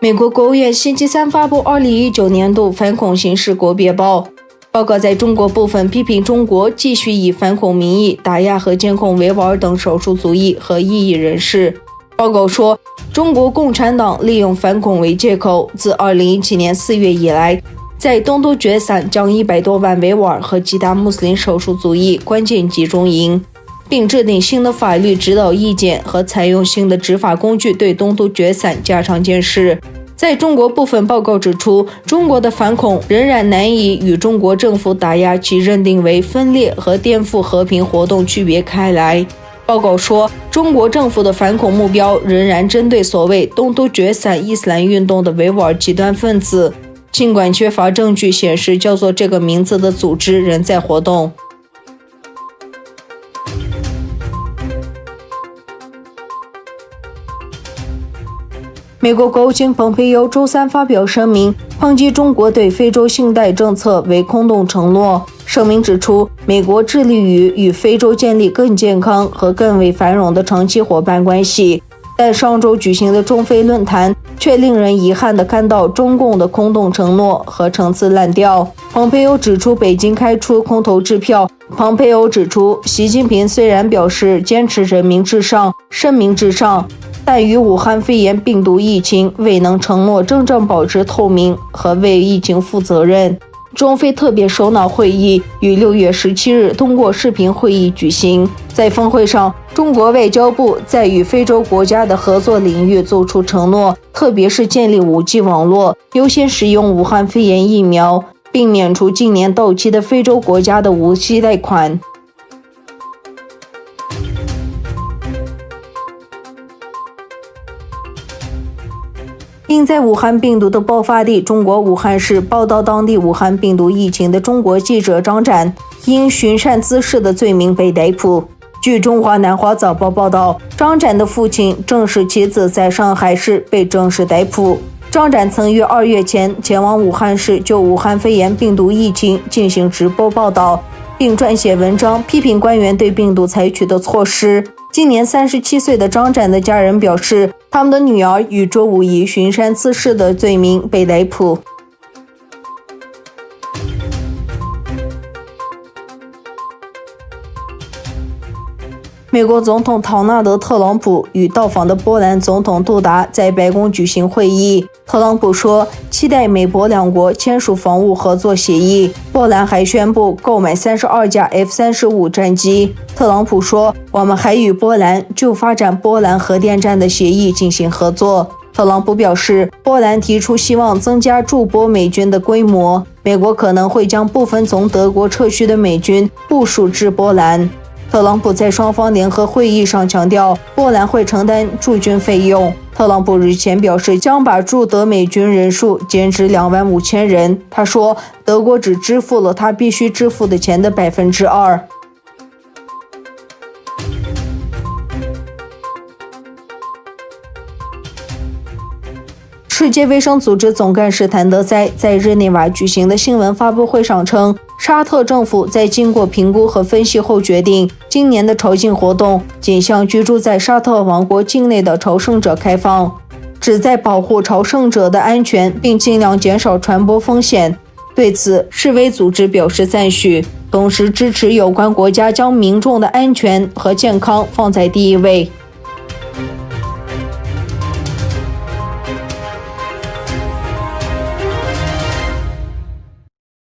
美国国务院星期三发布2019年度反恐形势国别报告，在中国部分批评中国继续以反恐名义打压和监控维吾尔等少数族裔和异议人士。报告说，中国共产党利用反恐为借口，自2017年4月以来，在东突厥散将100多万维吾尔和其他穆斯林少数族裔关进集中营，并制定新的法律指导意见和采用新的执法工具对东突厥散加强监视。在中国部分报告指出，中国的反恐仍然难以与中国政府打压其认定为分裂和颠覆和平活动区别开来。报告说，中国政府的反恐目标仍然针对所谓东突厥散伊斯兰运动的维吾尔极端分子，尽管缺乏证据显示叫做这个名字的组织仍在活动。美国国务卿蓬佩奥周三发表声明，抨击中国对非洲信贷政策为空洞承诺。声明指出，美国致力于与非洲建立更健康和更为繁荣的长期伙伴关系，但上周举行的中非论坛却令人遗憾地看到中共的空洞承诺和陈词滥调。蓬佩奥指出，北京开出空头支票。蓬佩奥指出，习近平虽然表示坚持人民至上、生民至上，但与武汉肺炎病毒疫情未能承诺真正保持透明和为疫情负责任。中非特别首脑会议于6月17日通过视频会议举行，在峰会上，中国外交部在与非洲国家的合作领域做出承诺，特别是建立 5G 网络，优先使用武汉肺炎疫苗，并免除今年到期的非洲国家的无息贷款。因在武汉病毒的爆发地中国武汉市报道当地武汉病毒疫情的中国记者张展，因寻衅滋事的罪名被逮捕。据中华南华早报报道，张展的父亲正是其子在上海市被正式逮捕。张展曾于2月前往武汉市就武汉肺炎病毒疫情进行直播报道，并撰写文章批评官员对病毒采取的措施。今年37岁的张展的家人表示，他们的女儿于周五以寻衅滋事的罪名被逮捕。美国总统唐纳德·特朗普与到访的波兰总统杜达在白宫举行会议。特朗普说，期待美波两国签署防务合作协议。波兰还宣布购买32架 F-35战机。特朗普说，我们还与波兰就发展波兰核电站的协议进行合作。特朗普表示，波兰提出希望增加驻波美军的规模，美国可能会将部分从德国撤去的美军部署至波兰。特朗普在双方联合会议上强调，波兰会承担驻军费用。特朗普日前表示，将把驻德美军人数减至25000人。他说，德国只支付了他必须支付的钱的2%。世界卫生组织总干事谭德塞在日内瓦举行的新闻发布会上称，沙特政府在经过评估和分析后决定，今年的朝觐活动仅向居住在沙特王国境内的朝圣者开放，旨在保护朝圣者的安全，并尽量减少传播风险。对此，世卫组织表示赞许，同时支持有关国家将民众的安全和健康放在第一位。